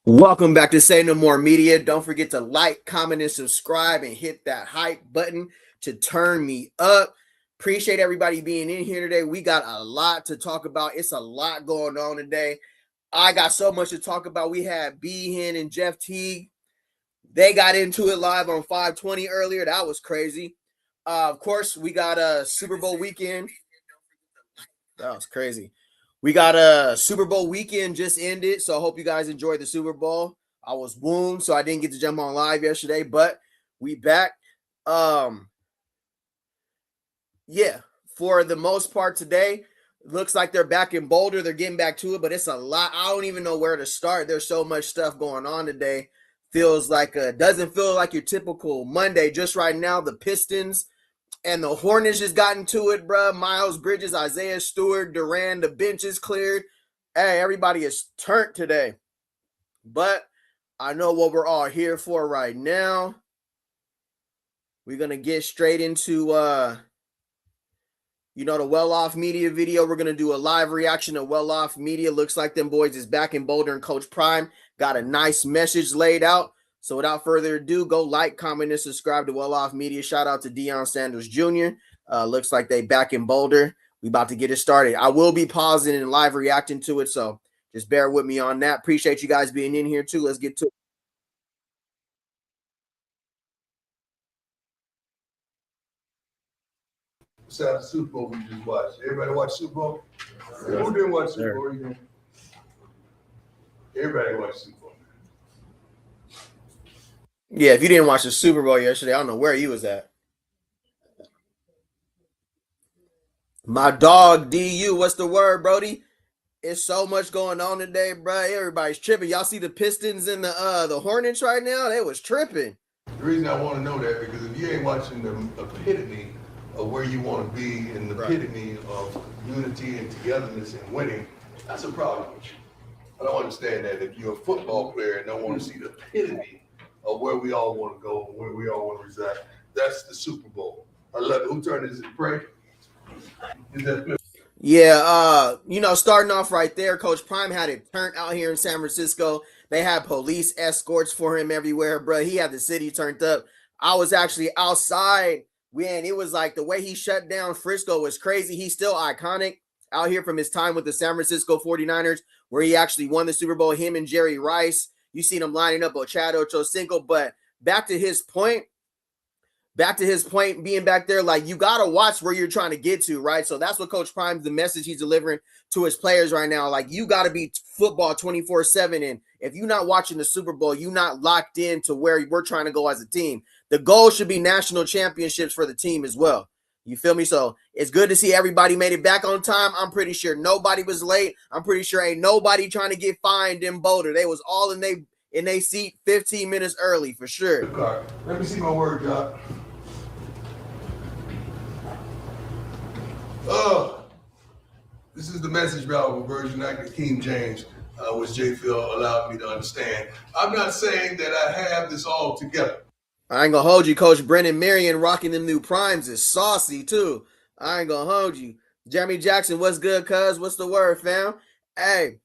Welcome back to Say No More Media. Don't forget to like, comment, and subscribe and hit that hype button to turn me up. Appreciate everybody being in here today. We got a lot to talk about. It's a lot going on today. I got so much to talk about. We had B-Hen and Jeff Teague. They got into it live on 520 earlier. That was crazy. Of course, we got a Super Bowl weekend. That was crazy. We got a Super Bowl weekend just ended, so I hope you guys enjoyed the Super Bowl. I was wounded, so I didn't get to jump on live yesterday, but we back. Yeah, for the most part today, looks like they're back in Boulder. They're getting back to it, but it's a lot. I don't even know where to start. There's so much stuff going on today. Doesn't feel like your typical Monday. Just right now, the Pistons and the Hornets just got into it, bro. Miles Bridges, Isaiah Stewart, Durant, the bench is cleared. Hey, everybody is turned today. But I know what we're all here for right now. We're going to get straight into, the Well-Off Media video. We're going to do a live reaction to Well-Off Media. Looks like them boys is back in Boulder, and Coach Prime got a nice message laid out. So without further ado, go like, comment, and subscribe to Well-Off Media. Shout out to Deion Sanders Jr. Looks like they back in Boulder. We about to get it started. I will be pausing and live reacting to it, so just bear with me on that. Appreciate you guys being in here too. Let's get to it. Besides the Super Bowl we just watched. Everybody watch Super Bowl? Yeah. Who didn't watch Super Bowl? Everybody watched Super Bowl. Yeah, if you didn't watch the Super Bowl yesterday, I don't know where you was at. My dog, DU, what's the word, Brody? It's so much going on today, bro. Everybody's tripping. Y'all see the Pistons and the Hornets right now? They was tripping. The reason I want to know that, because if you ain't watching the epitome of where you want to be and the epitome of unity and togetherness and winning, that's a problem with you. I don't understand that. If you're a football player and don't want to see the epitome of where we all want to go, where we all want to reside, that's the Super Bowl. I love it. Who turned this? Is it Pray? Is that Yeah, starting off right there, Coach Prime had it turned out here in San Francisco. They had police escorts for him everywhere, bro. He had the city turned up. I was actually outside when it was like the way he shut down Frisco was crazy. He's still iconic out here from his time with the San Francisco 49ers, where he actually won the Super Bowl, him and Jerry Rice. You seen him lining up Ochado Ochocinco, but back to his point, being back there, like, you got to watch where you're trying to get to, right? So that's what Coach Prime's, the message he's delivering to his players right now. Like, you got to be football 24/7. And if you're not watching the Super Bowl, you're not locked in to where we're trying to go as a team. The goal should be national championships for the team as well. You feel me? So it's good to see everybody made it back on time. I'm pretty sure nobody was late. I'm pretty sure ain't nobody trying to get fined in Boulder. They was all in they seat 15 minutes early for sure. Let me see my word, Doc. This is the Message Bible version, not the King James, which J. Phil allowed me to understand. I'm not saying that I have this all together. I ain't gonna hold you, Coach Brennan Marion rocking them new primes is saucy too. I ain't gonna hold you. Jeremy Jackson, what's good, cuz? What's the word, fam? Hey,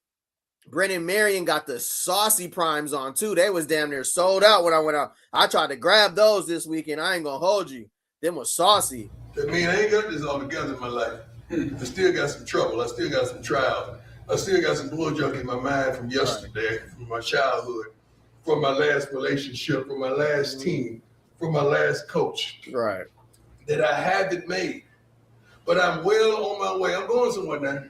Brennan Marion got the saucy primes on too. They was damn near sold out when I went out. I tried to grab those this weekend. I ain't gonna hold you. Them was saucy. I mean, I ain't got this all together in my life. I still got some trouble. I still got some trials. I still got some bull junk in my mind from yesterday, from my childhood, from my last relationship, from my last team, from my last coach. Right. That I haven't made. But I'm well on my way. I'm going somewhere now.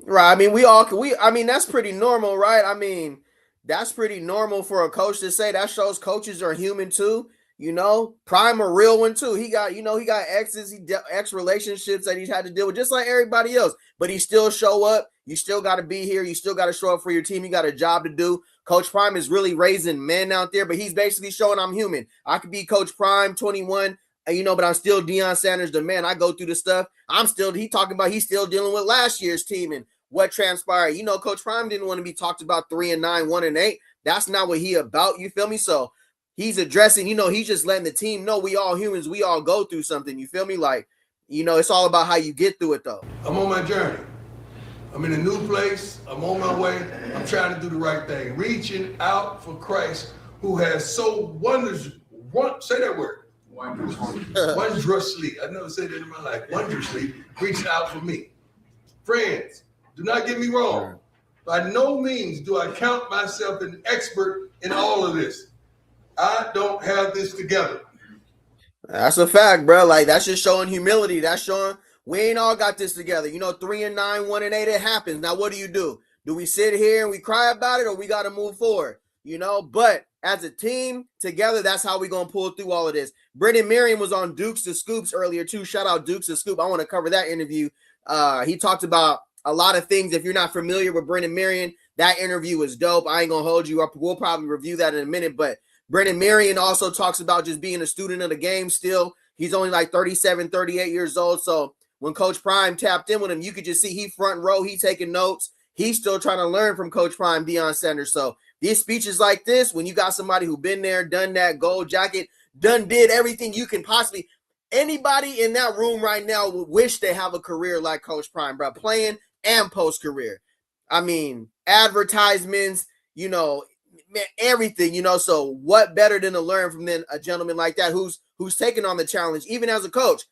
Right. I mean, that's pretty normal, right? I mean, that's pretty normal for a coach to say. That shows coaches are human too. Prime a real one too. He got exes, ex relationships that he's had to deal with, just like everybody else. But he still show up. You still got to be here. You still got to show up for your team. You got a job to do. Coach Prime is really raising men out there, but he's basically showing I'm human. I could be Coach Prime, 21, but I'm still Deion Sanders, the man. I go through the stuff. He's talking about he's still dealing with last year's team and what transpired. Coach Prime didn't want to be talked about 3-9, 1-8. That's not what he about. You feel me? So he's addressing, he's just letting the team know we all humans. We all go through something. You feel me? Like, it's all about how you get through it, though. I'm on my journey. I'm in a new place. I'm on my way. I'm trying to do the right thing. Reaching out for Christ, who has so say that word. Wondrously. I never said that in my life. Wondrously reaching out for me. Friends, do not get me wrong. By no means do I count myself an expert in all of this. I don't have this together. That's a fact, bro. Like, that's just showing humility. That's showing we ain't all got this together. 3-9, 1-8, it happens. Now, what do? Do we sit here and we cry about it, or we got to move forward? But as a team together, that's how we going to pull through all of this. Brendan Merriam was on Dukes to Scoops earlier too. Shout out Dukes to Scoop. I want to cover that interview. He talked about a lot of things. If you're not familiar with Brendan Merriam, that interview was dope. I ain't going to hold you up. We'll probably review that in a minute, but Brendan Merriam also talks about just being a student of the game still. He's only like 37, 38 years old. So when Coach Prime tapped in with him, you could just see he front row, he taking notes. He's still trying to learn from Coach Prime, Deion Sanders. So these speeches like this, when you got somebody who been there, done that, gold jacket, did everything you can possibly. Anybody in that room right now would wish they have a career like Coach Prime, bro, playing and post-career. I mean, advertisements, everything, so what better than to learn from a gentleman like that who's taking on the challenge, even as a coach.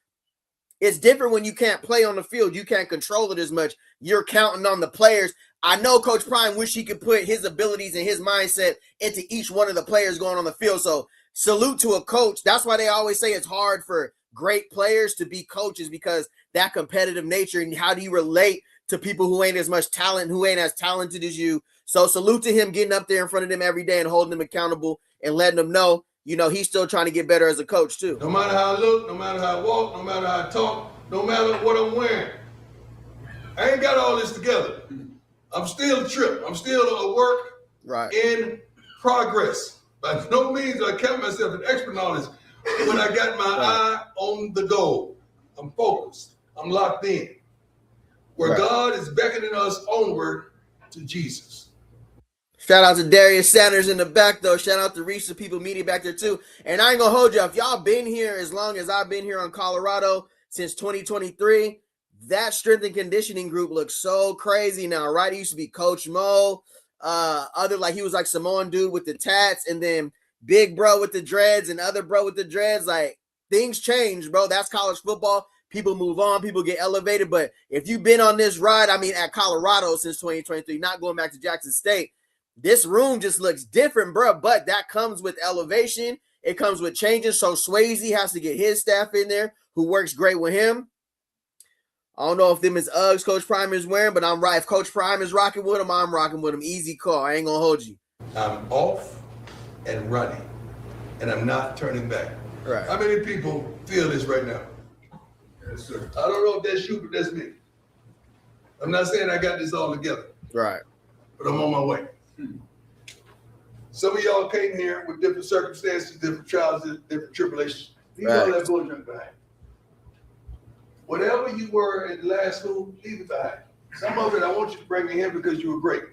It's different when you can't play on the field. You can't control it as much. You're counting on the players. I know Coach Prime wish he could put his abilities and his mindset into each one of the players going on the field. So salute to a coach. That's why they always say it's hard for great players to be coaches, because that competitive nature, and how do you relate to people who ain't as much talent, who ain't as talented as you. So salute to him getting up there in front of them every day and holding them accountable and letting them know, he's still trying to get better as a coach too. No matter how I look, no matter how I walk, no matter how I talk, no matter what I'm wearing, I ain't got all this together. I'm still a trip. I'm still a work in progress. By no means do I count myself an expert in all this. When I got my eye on the goal, I'm focused. I'm locked in. Where God is beckoning us onward to Jesus. Shout out to Deion Sanders in the back, though. Shout out to Reach the People Media back there, too. And I ain't going to hold you. If y'all been here as long as I've been here on Colorado since 2023, that strength and conditioning group looks so crazy now, right? It used to be Coach Mo, he was like Samoan dude with the tats, and then big bro with the dreads and other bro with the dreads. Like, things change, bro. That's college football. People move on. People get elevated. But if you've been on this ride, at Colorado since 2023, not going back to Jackson State, this room just looks different, bro. But that comes with elevation. It comes with changes. So Swayze has to get his staff in there, who works great with him. I don't know if them is Uggs Coach Prime is wearing, but I'm right. If Coach Prime is rocking with him, I'm rocking with him. Easy call. I ain't going to hold you. I'm off and running, and I'm not turning back. Right. How many people feel this right now? Yes, sir. I don't know if that's you, but that's me. I'm not saying I got this all together. Right. But I'm on my way. Some of y'all came here with different circumstances, different trials, different tribulations. Leave all that bullshit behind. Whatever you were in the last school, leave it behind. Some of it I want you to bring me here because you were great.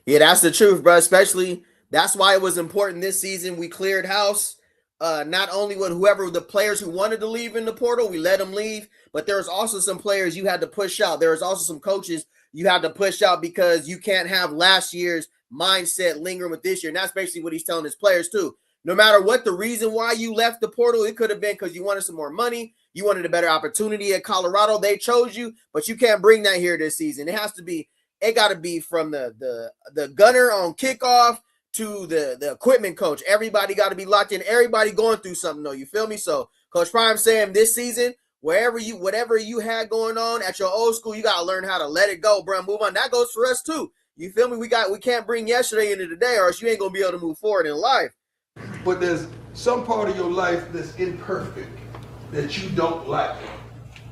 Yeah, that's the truth, bro. Especially, that's why it was important this season. We cleared house. Not only with whoever the players who wanted to leave in the portal, we let them leave, but there was also some players you had to push out. There was also some coaches you had to push out, because you can't have last year's mindset lingering with this year. And that's basically what he's telling his players too. No matter what the reason why you left the portal, it could have been because you wanted some more money. You wanted a better opportunity at Colorado. They chose you, but you can't bring that here this season. It got to be from the gunner on kickoff to the equipment coach. Everybody got to be locked in. Everybody going through something, though. You feel me? So Coach Prime saying this season, whatever you had going on at your old school, you got to learn how to let it go, bro. Move on. That goes for us too. You feel me? We can't bring yesterday into today, or else you ain't gonna be able to move forward in life. But there's some part of your life that's imperfect, that you don't like,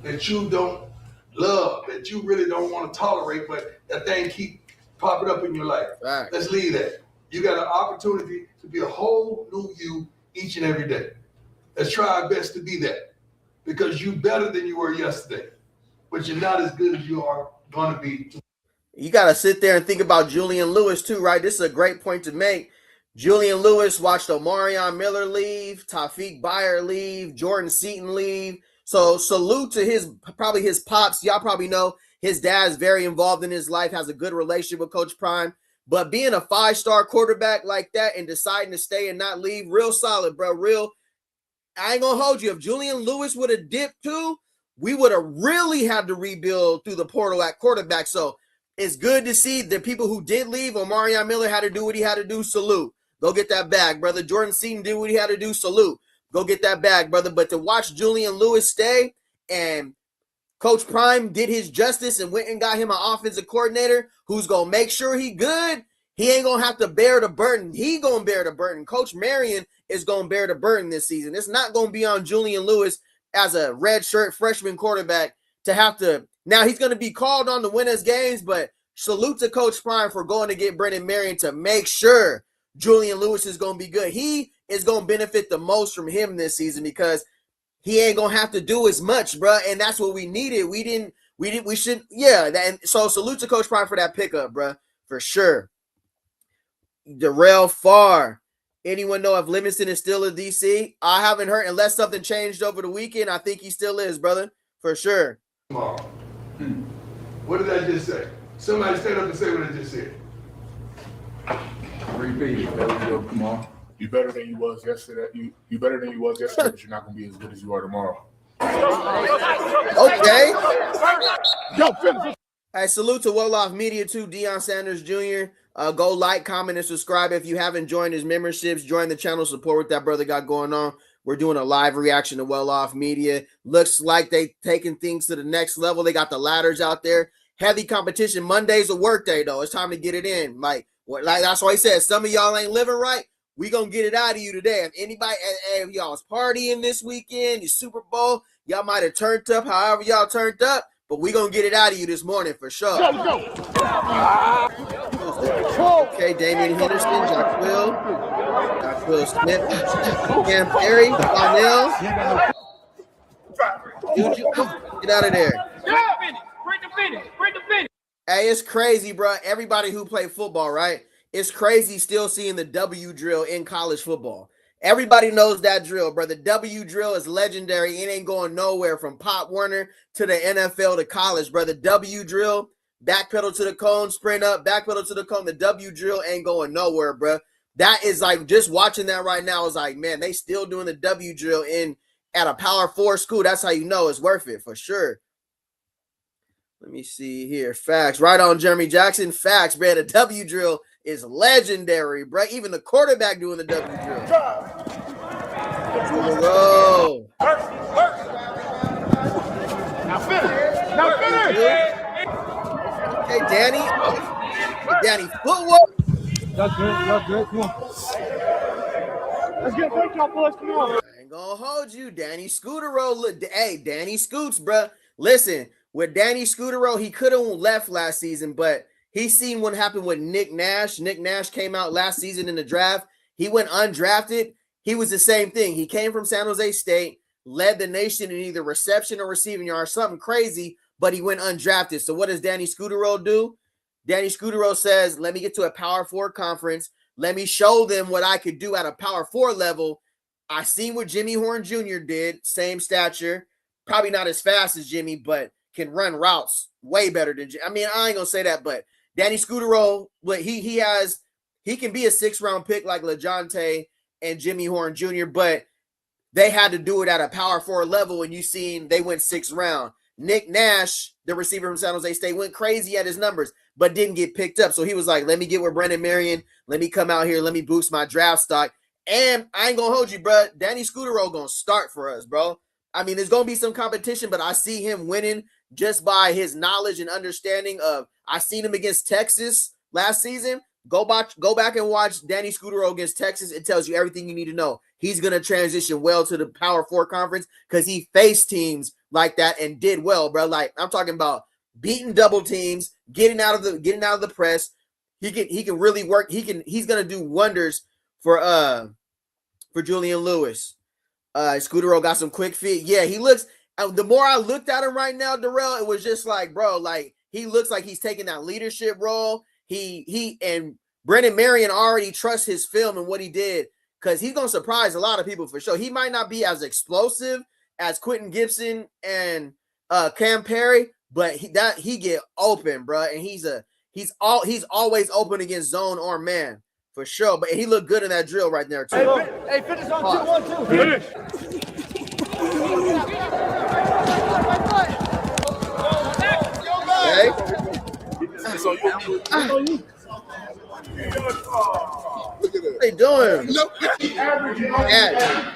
that you don't love, that you really don't want to tolerate, but that thing keep popping up in your life. Right. Let's leave that. You got an opportunity to be a whole new you each and every day. Let's try our best to be that, because you're better than you were yesterday, but you're not as good as you are going to be. You got to sit there and think about Julian Lewis too, right? This is a great point to make. Julian Lewis watched Omarion Miller leave, Taufik Bayer leave, Jordan Seaton leave. So salute to his pops. Y'all probably know His dad's very involved in his life, has a good relationship with Coach Prime. But being a 5-star quarterback like that and deciding to stay and not leave, real solid, bro. Real. I ain't gonna hold you. If Julian Lewis would have dipped too, we would have really had to rebuild through the portal at quarterback. So it's good to see the people who did leave. Omarion Miller had to do what he had to do. Salute. Go get that bag, brother. Jordan Seaton did what he had to do. Salute. Go get that bag, brother. But to watch Julian Lewis stay and Coach Prime did his justice and went and got him an offensive coordinator who's going to make sure he good. He ain't going to have to bear the burden. He going to bear the burden. Coach Marion is going to bear the burden this season. It's not going to be on Julian Lewis as a redshirt freshman quarterback to have to. Now, he's going to be called on to win us games, but salute to Coach Prime for going to get Brendan Marion to make sure Julian Lewis is going to be good. He is going to benefit the most from him this season because he ain't gonna have to do as much, bro, and that's what we needed. We should, yeah. And so salute to Coach Prime for that pickup, bro, for sure. Darrell Farr. Anyone know if Livingston is still in DC? I haven't heard, unless something changed over the weekend. I think he still is, brother, for sure. What did I just say? Somebody stand up and say what I just said. Repeat it. There we go. Come on. You better than you was yesterday. You better than you was yesterday, but you're not gonna be as good as you are tomorrow. Okay. Yo, finish. Hey, salute to Well-Off Media too, Deion Sanders Jr. Go like, comment, and subscribe if you haven't joined his memberships. Join the channel, support what that brother got going on. We're doing a live reaction to Well-Off Media. Looks like they taking things to the next level. They got the ladders out there. Heavy competition. Monday's a work day though. It's time to get it in. Like that's why he said some of y'all ain't living right. We gonna get it out of you today. If anybody, if y'all was partying this weekend, the Super Bowl, y'all might have turned up however y'all turned up, but we gonna get it out of you this morning for sure. Go. Okay, Damian Henderson, Jaquil Smith, Cam Perry, Donnell. Get out of there. Bring the finish. Hey, it's crazy, bro. Everybody who play football, right? It's crazy still seeing the W drill in college football. Everybody knows that drill, bro. The W drill is legendary. It ain't going nowhere from Pop Warner to the NFL to college, bro. The W drill, backpedal to the cone, sprint up, backpedal to the cone. The W drill ain't going nowhere, bro. That is like, just watching that right now is like, man, they still doing the W drill at a Power 4 school. That's how you know it's worth it for sure. Let me see here. Facts. Right on, Jeremy Jackson. Facts, bro. The W drill is legendary, bro. Even the quarterback doing the W drill. Roll. Now finish. Hey, Danny. Danny, footwork. That's good. Come on. Let's get a break, y'all boys. Come on. I ain't gonna hold you. Danny Scooterrow. Hey, Danny Scoots, bro. Listen, with Danny Scooterrow, he could have left last season, but he seen what happened with Nick Nash. Nick Nash came out last season in the draft. He went undrafted. He was the same thing. He came from San Jose State, led the nation in either reception or receiving yards, something crazy, but he went undrafted. So what does Danny Scooterrow do? Danny Scooterrow says, let me get to a Power 4 conference. Let me show them what I could do at a Power 4 level. I seen what Jimmy Horn Jr. did, same stature, probably not as fast as Jimmy, but can run routes way better than Jimmy. I mean, I ain't gonna say that, but Danny Scooterrow, but he can be a 6th-round pick like LeJohntay and Jimmy Horn Jr., but they had to do it at a Power 4 level, and you seen they went 6th round. Nick Nash, the receiver from San Jose State, went crazy at his numbers, but didn't get picked up. So he was like, let me get with Brendan Marion. Let me come out here. Let me boost my draft stock. And I ain't going to hold you, bro. Danny Scooterrow going to start for us, bro. I mean, there's going to be some competition, but I see him winning just by his knowledge and understanding of – I seen him against Texas last season. Go back and watch Danny Scooterrow against Texas. It tells you everything you need to know. He's going to transition well to the Power 4 conference because he faced teams like that and did well, bro. Like, I'm talking about beating double teams, getting out of the press. He can really work. He's going to do wonders for Julian Lewis. Scooterrow got some quick feet. Yeah, he looks the more I looked at him right now, Darrell, it was just like, bro, like he looks like he's taking that leadership role. He and Brendan Marion already trusts his film and what he did because he's gonna surprise a lot of people for sure. He might not be as explosive as Quentin Gibson and Cam Perry, but he get open, bro, and he's always open against zone or man for sure. But he looked good in that drill right there too. Hey, finish on 2-1-2. Finish. Okay. What they doing? Yeah.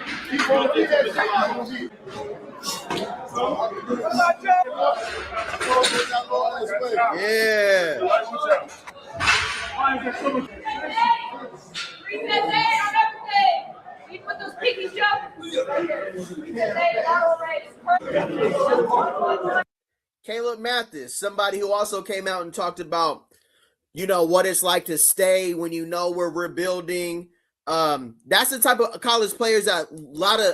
Caleb Mathis, somebody who also came out and talked about, what it's like to stay when we're rebuilding. That's the type of college players that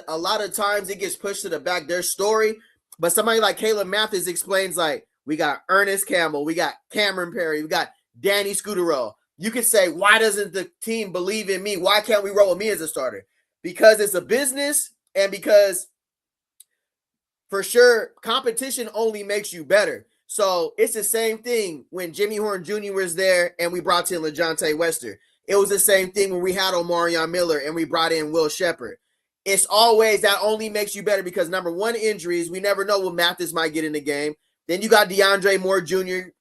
a lot of times it gets pushed to the back, their story. But somebody like Caleb Mathis explains, like, we got Ernest Campbell, we got Cameron Perry, we got Danny Scudero. You could say, why doesn't the team believe in me? Why can't we roll with me as a starter? Because it's a business, and because for sure competition only makes you better. So it's the same thing when Jimmy Horn Jr. was there and we brought in LaJohntay Wester. It was the same thing when we had Omarion Miller and we brought in Will Shepherd. It's always that only makes you better because, number one, injuries. We never know when Mathis might get in the game. Then you got DeAndre Moore Jr.,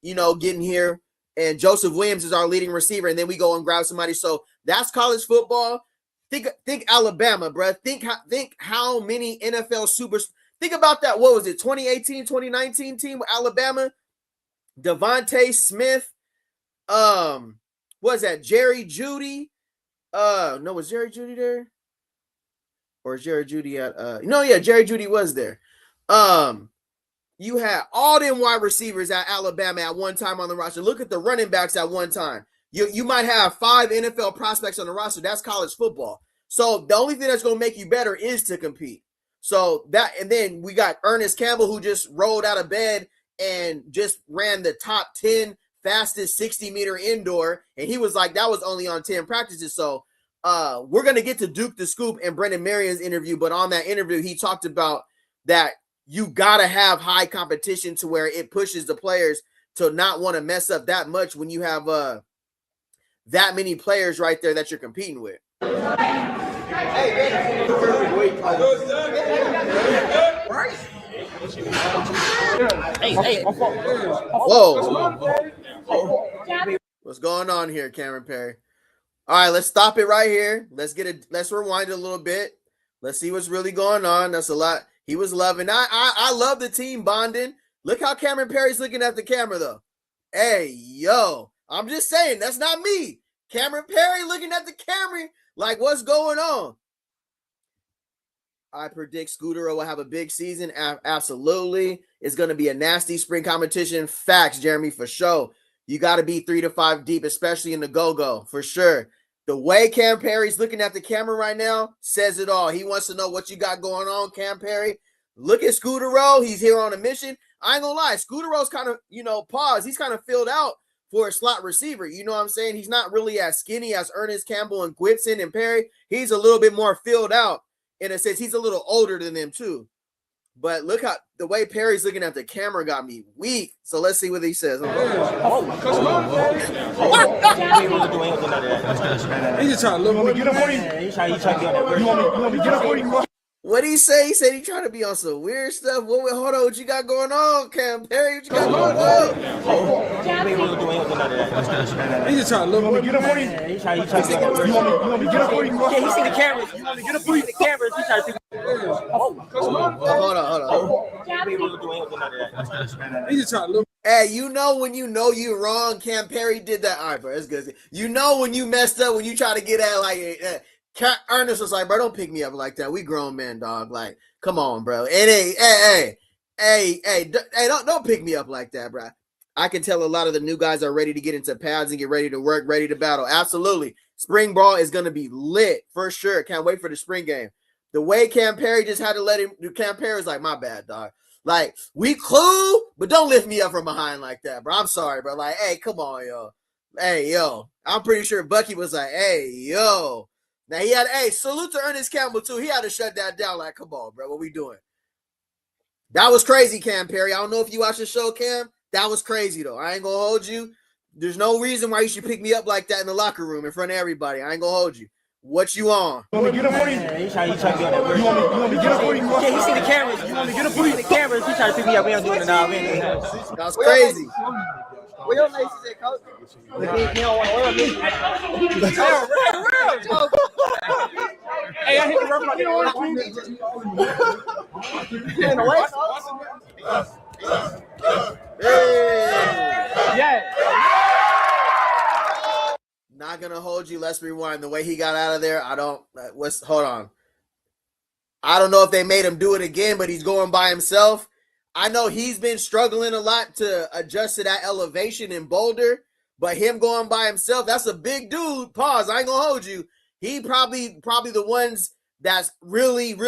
getting here. And Joseph Williams is our leading receiver. And then we go and grab somebody. So that's college football. Think Alabama, bro. Think how many NFL supers. Think about that. What was it? 2018, 2019 team with Alabama. Devontae Smith. What was that? Jerry Jeudy. No, was Jerry Jeudy there? Or is Jerry Jeudy at Jerry Jeudy was there. You had all them wide receivers at Alabama at one time on the roster. Look at the running backs at one time. You might have 5 NFL prospects on the roster. That's college football. So the only thing that's going to make you better is to compete. So and then we got Ernest Campbell, who just rolled out of bed and just ran the top 10 fastest 60-meter indoor. And he was like, that was only on 10 practices. So we're going to get to Duke the Scoop and Brendan Marion's interview. But on that interview, he talked about that you got to have high competition to where it pushes the players to not want to mess up that much when you have that many players right there that you're competing with. Whoa. What's going on here, Cameron Perry? All right, let's stop it right here. Let's rewind a little bit. Let's see what's really going on. That's a lot. He was loving. I love the team bonding. Look how Cameron Perry's looking at the camera, though. Hey, yo. I'm just saying, that's not me. Cameron Perry looking at the camera like, what's going on? I predict Scudero will have a big season. Absolutely. It's going to be a nasty spring competition. Facts, Jeremy, for sure. You got to be 3 to 5 deep, especially in the go-go, for sure. The way Cam Perry's looking at the camera right now says it all. He wants to know what you got going on, Cam Perry. Look at Scudero. He's here on a mission. I ain't gonna lie. Scudero's kind of, paused. He's kind of filled out for a slot receiver. You know what I'm saying? He's not really as skinny as Ernest Campbell and Gwitson and Perry. He's a little bit more filled out in a sense. He's a little older than them too. But look how the way Perry's looking at the camera got me weak. So let's see what he says. He's just trying to look. Get up on him. He's trying to get on that. You want me to get up on him? What did he say? He said he trying to be on some weird stuff. Hold on, what you got going on, Cam Perry? What you got going on? He's just trying to look. Get up on him. He's trying to get on that. You want me to get up on him? Yeah, he see the cameras. You want to get up on the cameras? He's trying to. Hold on. He's just trying to look. Hey, when you're wrong, Cam Perry did that. All right, bro, that's good. When you messed up, when you try to get at like Ernest was like, bro, don't pick me up like that. We grown men, dog. Like, come on, bro. And hey, don't pick me up like that, bro. I can tell a lot of the new guys are ready to get into pads and get ready to work, ready to battle. Absolutely. Spring ball is going to be lit for sure. Can't wait for the spring game. The way Cam Perry just had to let him do, Cam Perry's like, my bad, dog. Like, we cool, but don't lift me up from behind like that, bro. I'm sorry, bro. Like, hey, come on, yo. Hey, yo. I'm pretty sure Bucky was like, hey, yo. Now salute to Ernest Campbell too. He had to shut that down. Like, come on, bro, what we doing? That was crazy, Cam Perry. I don't know if you watch the show, Cam. That was crazy, though. I ain't gonna hold you. There's no reason why you should pick me up like that in the locker room in front of everybody. I ain't gonna hold you. What you on? You want me to get up for you? Yeah, he trying to get on that word. You want me to get up for you? Yeah, he seen the cameras. You want me to get up for you? He seen the cameras. He trying to pick me up. We ain't doing it now. We ain't doing it. That was crazy. Where your laces at, coach? He don't want to wear them. Hey, I hit the rubber like you don't want Hey. Yeah. Not gonna hold you. Let's rewind. The way he got out of there, I don't. Hold on. I don't know if they made him do it again, but he's going by himself. I know he's been struggling a lot to adjust to that elevation in Boulder, but him going by himself, that's a big dude. Pause. I ain't gonna hold you. He probably the ones that's really